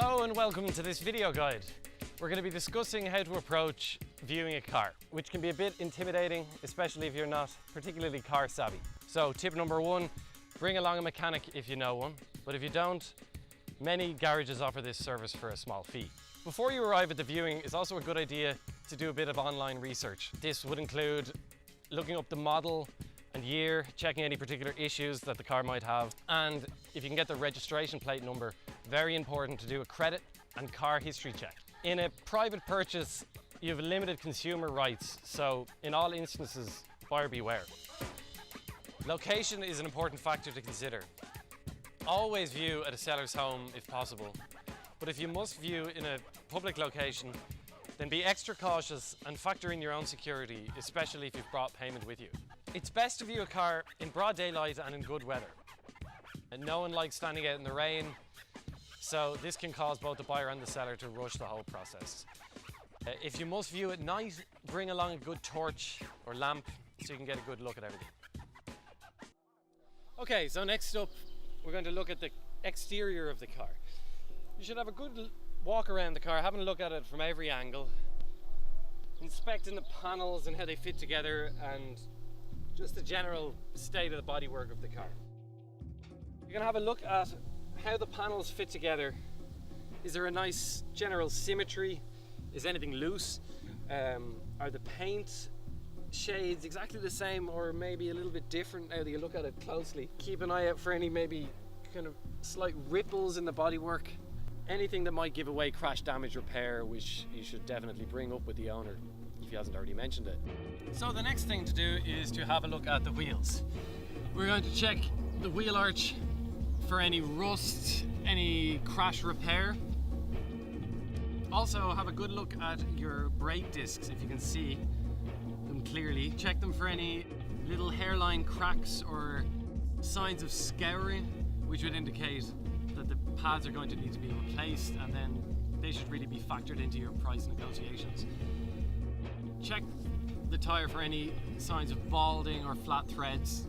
Hello and welcome to this video guide. We're going to be discussing how to approach viewing a car, which can be a bit intimidating, especially if you're not particularly car savvy. So tip number one, bring along a mechanic if you know one, but if you don't, many garages offer this service for a small fee. Before you arrive at the viewing, it's also a good idea to do a bit of online research. This would include looking up the model and year, checking any particular issues that the car might have, and if you can get the registration plate number, very important to do a credit and car history check. In a private purchase, you have limited consumer rights, so in all instances, buyer beware. Location is an important factor to consider. Always view at a seller's home if possible, but if you must view in a public location, then be extra cautious and factor in your own security, especially if you've brought payment with you. It's best to view a car in broad daylight and in good weather. And no one likes standing out in the rain, so this can cause both the buyer and the seller to rush the whole process. If you must view at night, bring along a good torch or lamp so you can get a good look at everything. Okay, so next up, we're going to look at the exterior of the car. You should have a good walk around the car, having a look at it from every angle, inspecting the panels and how they fit together, and just the general state of the bodywork of the car. You're going to have a look at how the panels fit together. Is there a nice general symmetry? Is anything loose? Are the paint shades exactly the same or maybe a little bit different now that you look at it closely? Keep an eye out for any maybe kind of slight ripples in the bodywork. Anything that might give away crash damage repair, which you should definitely bring up with the owner if he hasn't already mentioned it. So the next thing to do is to have a look at the wheels. We're going to check the wheel arch for any rust, any crash repair. Also have a good look at your brake discs if you can see them clearly. Check them for any little hairline cracks or signs of scouring, which would indicate that the pads are going to need to be replaced, and then they should really be factored into your price negotiations. Check the tyre for any signs of balding or flat threads.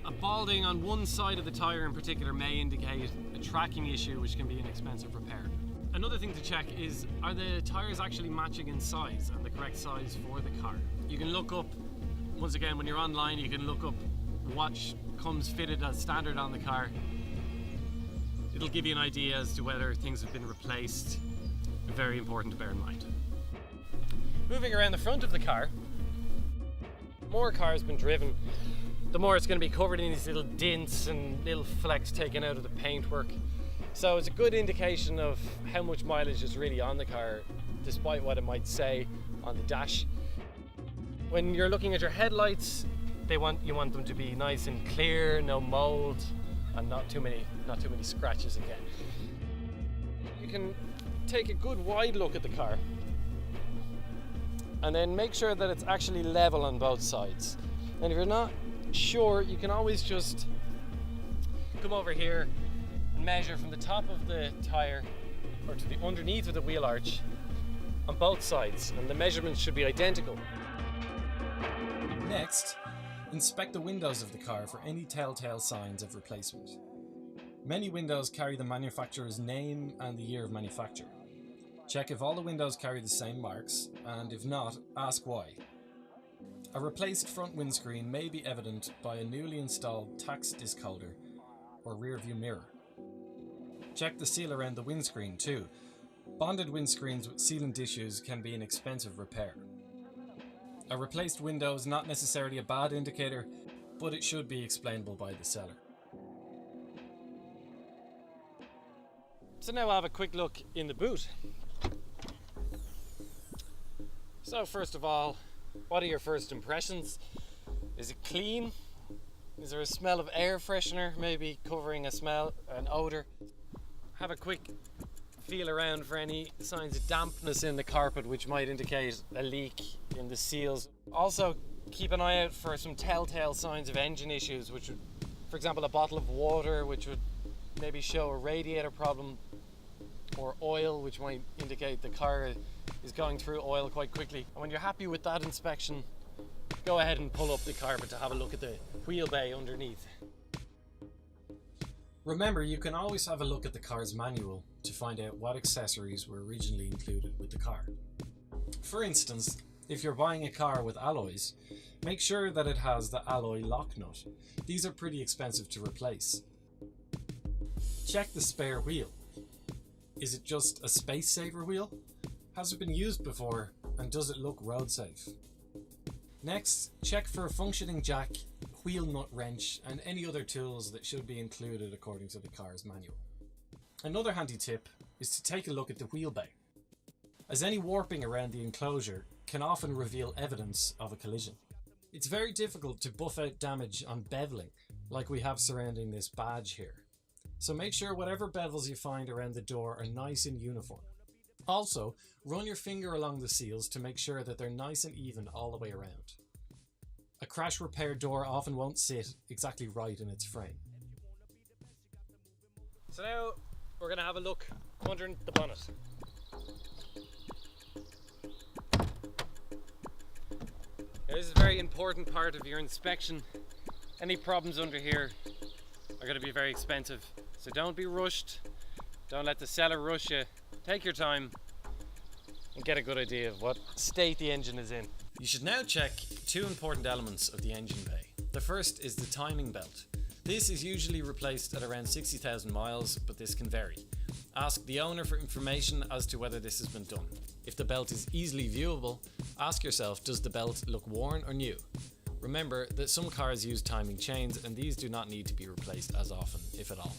A balding on one side of the tyre in particular may indicate a tracking issue, which can be an expensive repair. Another thing to check is, are the tyres actually matching in size and the correct size for the car? You can look up, once again when you're online, you can look up what comes fitted as standard on the car. It'll give you an idea as to whether things have been replaced. Very important to bear in mind. Moving around the front of the car, the more a car has been driven, the more it's going to be covered in these little dints and little flecks taken out of the paintwork. So it's a good indication of how much mileage is really on the car, despite what it might say on the dash. When you're looking at your headlights, you want them to be nice and clear, no mold, and not too many scratches again. You can take a good wide look at the car and then make sure that it's actually level on both sides. And if you're not sure, you can always just come over here and measure from the top of the tire or to the underneath of the wheel arch on both sides, and the measurements should be identical. Next, inspect the windows of the car for any telltale signs of replacement. Many windows carry the manufacturer's name and the year of manufacture. Check if all the windows carry the same marks, and if not, ask why. A replaced front windscreen may be evident by a newly installed tax disc holder or rear view mirror. Check the seal around the windscreen too. Bonded windscreens with sealant issues can be an expensive repair. A replaced window is not necessarily a bad indicator, but it should be explainable by the seller. So now I'll have a quick look in the boot. So first of all, what are your first impressions? Is it clean? Is there a smell of air freshener maybe covering a smell, an odor? Have a quick feel around for any signs of dampness in the carpet, which might indicate a leak in the seals. Also keep an eye out for some telltale signs of engine issues, which would, for example, a bottle of water, which would maybe show a radiator problem, or oil, which might indicate the car is going through oil quite quickly. And when you're happy with that inspection, go ahead and pull up the carpet to have a look at the wheel bay underneath. Remember, you can always have a look at the car's manual to find out what accessories were originally included with the car. For instance, if you're buying a car with alloys, make sure that it has the alloy lock nut. These are pretty expensive to replace. Check the spare wheel. Is it just a space saver wheel? Has it been used before, and does it look road safe? Next, check for a functioning jack, wheel nut wrench and any other tools that should be included according to the car's manual. Another handy tip is to take a look at the wheel bay, as any warping around the enclosure can often reveal evidence of a collision. It's very difficult to buff out damage on beveling like we have surrounding this badge here, so make sure whatever bevels you find around the door are nice and uniform. Also, run your finger along the seals to make sure that they're nice and even all the way around. A crash repair door often won't sit exactly right in its frame. So now we're going to have a look under the bonnet. Now, this is a very important part of your inspection. Any problems under here are going to be very expensive. So don't be rushed. Don't let the seller rush you. Take your time and get a good idea of what state the engine is in. You should now check two important elements of the engine bay. The first is the timing belt. This is usually replaced at around 60,000 miles, but this can vary. Ask the owner for information as to whether this has been done. If the belt is easily viewable, ask yourself, does the belt look worn or new? Remember that some cars use timing chains and these do not need to be replaced as often, if at all.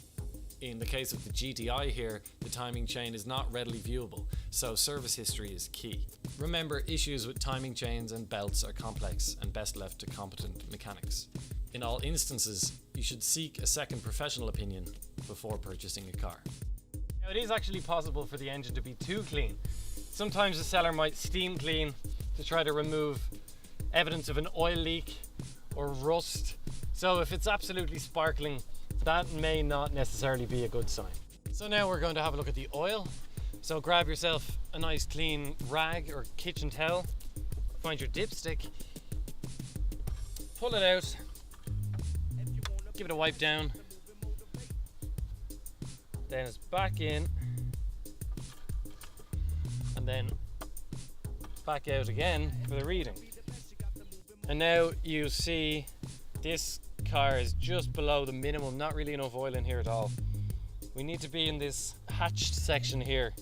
In the case of the GTI here, the timing chain is not readily viewable, so service history is key. Remember, issues with timing chains and belts are complex and best left to competent mechanics. In all instances, you should seek a second professional opinion before purchasing a car. Now, it is actually possible for the engine to be too clean. Sometimes the seller might steam clean to try to remove evidence of an oil leak or rust. So if it's absolutely sparkling, that may not necessarily be a good sign. So now we're going to have a look at the oil. So grab yourself a nice clean rag or kitchen towel, find your dipstick, pull it out, give it a wipe down, then it's back in, and then back out again for the reading. And now you see this car is just below the minimum, not really enough oil in here at all. We need to be in this hatched section here,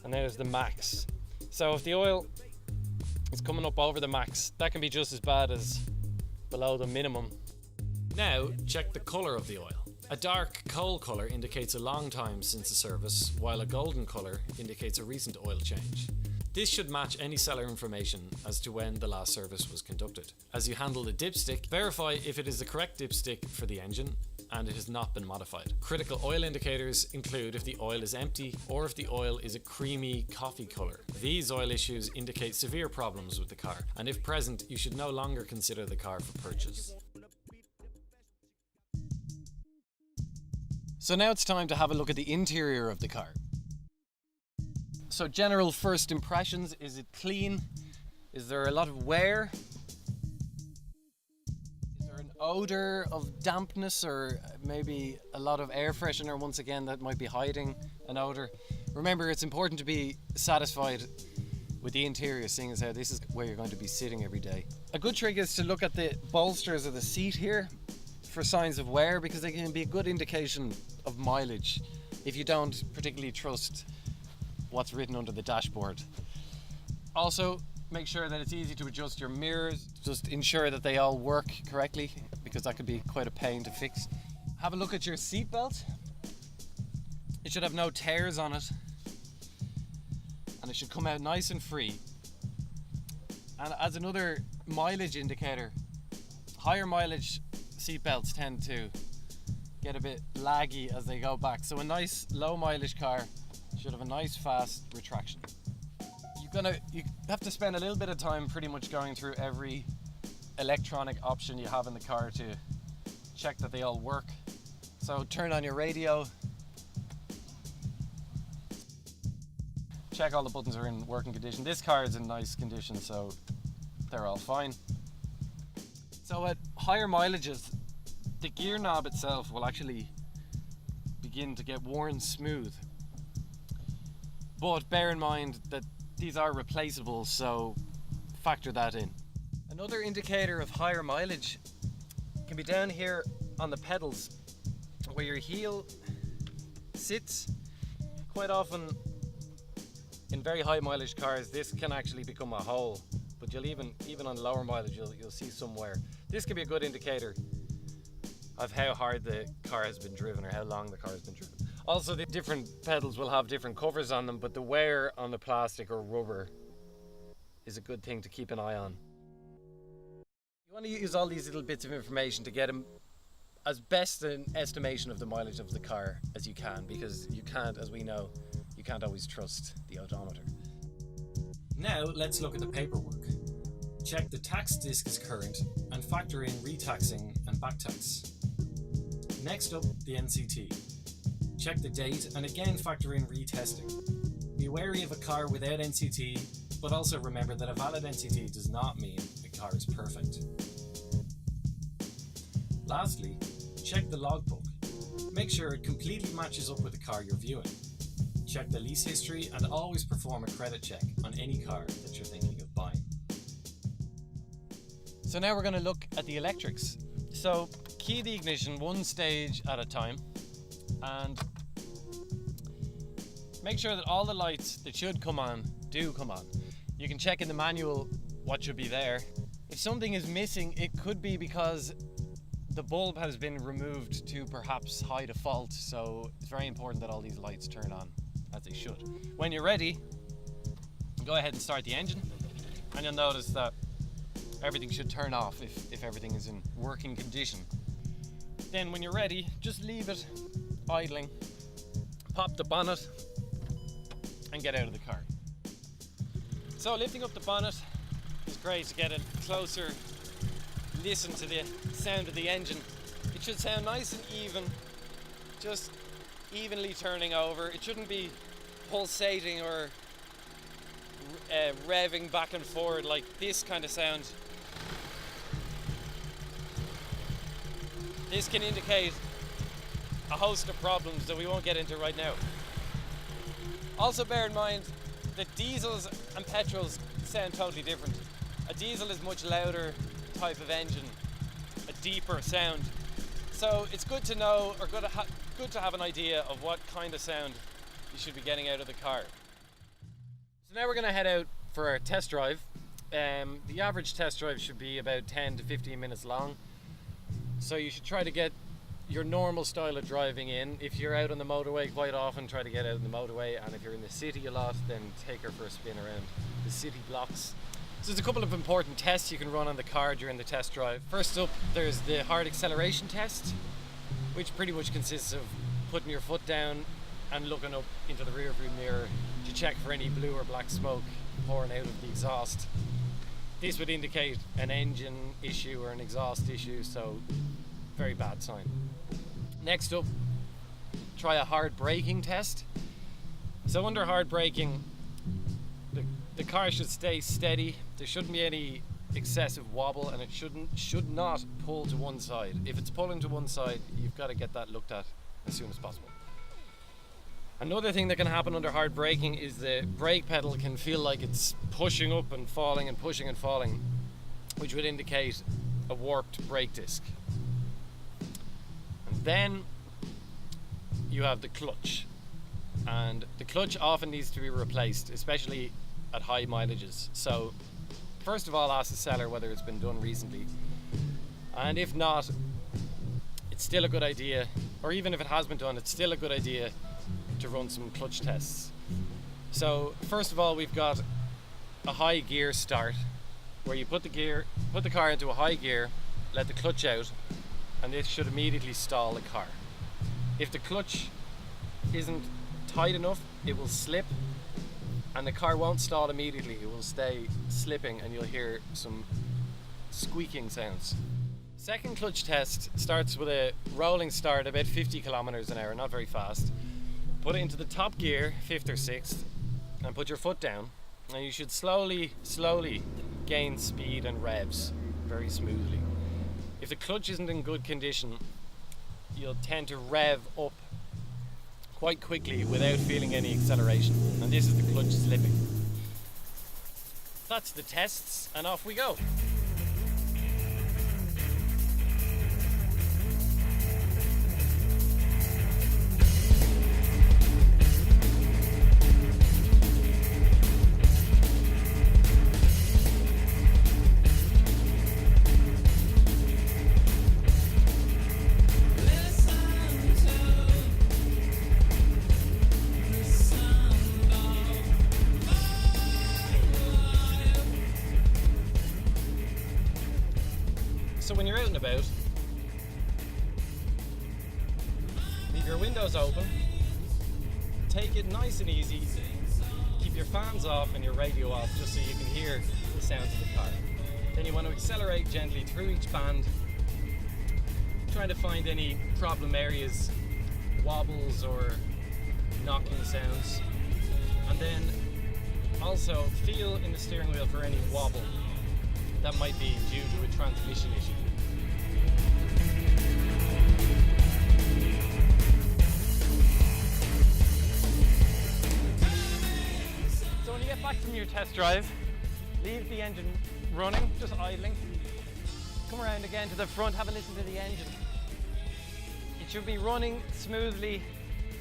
and there's the max. So if the oil is coming up over the max, that can be just as bad as below the minimum. Now check the colour of the oil. A dark coal colour indicates a long time since a service, while a golden colour indicates a recent oil change. This should match any seller information as to when the last service was conducted. As you handle the dipstick, verify if it is the correct dipstick for the engine and it has not been modified. Critical oil indicators include if the oil is empty or if the oil is a creamy coffee colour. These oil issues indicate severe problems with the car, and if present, you should no longer consider the car for purchase. So now it's time to have a look at the interior of the car. So general first impressions, is it clean? Is there a lot of wear? Is there an odour of dampness or maybe a lot of air freshener once again that might be hiding an odour? Remember, it's important to be satisfied with the interior, seeing as how this is where you're going to be sitting every day. A good trick is to look at the bolsters of the seat here for signs of wear, because they can be a good indication of mileage if you don't particularly trust what's written under the dashboard. Also, make sure that it's easy to adjust your mirrors. Just ensure that they all work correctly, because that could be quite a pain to fix. Have a look at your seat belt. It should have no tears on it, and it should come out nice and free. And as another mileage indicator, higher mileage seat belts tend to get a bit laggy as they go back. So a nice low mileage car should have a nice fast retraction. You have to spend a little bit of time pretty much going through every electronic option you have in the car to check that they all work. So turn on your radio, check all the buttons are in working condition. This car is in nice condition, so they're all fine. So at higher mileages, the gear knob itself will actually begin to get worn smooth. But bear in mind that these are replaceable, so factor that in. Another indicator of higher mileage can be down here on the pedals where your heel sits. Quite often in very high mileage cars this can actually become a hole, but you'll even on lower mileage you'll see somewhere. This can be a good indicator of how hard the car has been driven or how long the car has been driven. Also, the different pedals will have different covers on them, but the wear on the plastic or rubber is a good thing to keep an eye on. You want to use all these little bits of information to get as best an estimation of the mileage of the car as you can, because you can't, as we know, you can't always trust the odometer. Now let's look at the paperwork. Check the tax disc is current and factor in retaxing and back tax. Next up, the NCT. Check the date and again factor in retesting. Be wary of a car without NCT, but also remember that a valid NCT does not mean the car is perfect. Lastly, check the logbook. Make sure it completely matches up with the car you're viewing. Check the lease history and always perform a credit check on any car that you're thinking of buying. So now we're going to look at the electrics. So key the ignition one stage at a time and make sure that all the lights that should come on do come on. You can check in the manual what should be there. If something is missing, it could be because the bulb has been removed to perhaps high default, so it's very important that all these lights turn on as they should. When you're ready, go ahead and start the engine and you'll notice that everything should turn off if everything is in working condition. Then when you're ready, just leave it idling, pop the bonnet and get out of the car. So lifting up the bonnet is great to get a closer listen to the sound of the engine. It should sound nice and even, just evenly turning over. It shouldn't be pulsating or revving back and forward like this kind of sound. This can indicate a host of problems that we won't get into right now. Also bear in mind that diesels and petrols sound totally different. A diesel is much louder type of engine, a deeper sound. So it's good to know, or good to have an idea of what kind of sound you should be getting out of the car. So now we're going to head out for our test drive. The average test drive should be about 10 to 15 minutes long. So you should try to get your normal style of driving in. If you're out on the motorway quite often, try to get out on the motorway, and if you're in the city a lot, then take her for a spin around the city blocks. So there's a couple of important tests you can run on the car during the test drive. First up, there's the hard acceleration test, which pretty much consists of putting your foot down and looking up into the rear view mirror to check for any blue or black smoke pouring out of the exhaust. This would indicate an engine issue or an exhaust issue, so very bad sign. Next up, try a hard braking test. So under hard braking, the car should stay steady. There shouldn't be any excessive wobble, and it should not pull to one side. If it's pulling to one side, you've got to get that looked at as soon as possible. Another thing that can happen under hard braking is the brake pedal can feel like it's pushing up and falling and pushing and falling, which would indicate a warped brake disc. And then you have the clutch, and the clutch often needs to be replaced, especially at high mileages. So first of all, ask the seller whether it's been done recently, and if not, it's still a good idea, or even if it has been done, it's still a good idea to run some clutch tests. So first of all, we've got a high gear start, where you put the car into a high gear, let the clutch out, and this should immediately stall the car. If the clutch isn't tight enough, it will slip, and the car won't stall immediately. It will stay slipping, and you'll hear some squeaking sounds. Second clutch test starts with a rolling start, about 50 kilometers an hour, not very fast. Put it into the top gear, 5th or 6th, and put your foot down, and you should slowly gain speed and revs very smoothly. If the clutch isn't in good condition, you'll tend to rev up quite quickly without feeling any acceleration, and this is the clutch slipping. That's the tests, and off we go. So when you're out and about, leave your windows open, take it nice and easy, keep your fans off and your radio off just so you can hear the sounds of the car. Then you want to accelerate gently through each band, trying to find any problem areas, wobbles or knocking sounds, and then also feel in the steering wheel for any wobble that might be due to a transmission issue. So when you get back from your test drive, leave the engine running, just idling. Come around again to the front, have a listen to the engine. It should be running smoothly,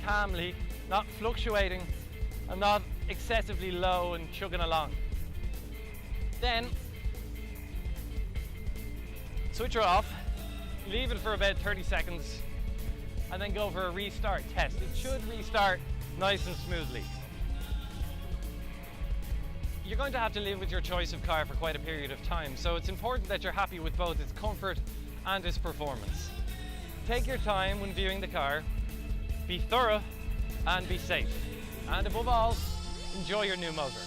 calmly, not fluctuating and not excessively low and chugging along. Then switch her off, leave it for about 30 seconds, and then go for a restart test. It should restart nice and smoothly. You're going to have to live with your choice of car for quite a period of time, so it's important that you're happy with both its comfort and its performance. Take your time when viewing the car, be thorough and be safe. And above all, enjoy your new motor.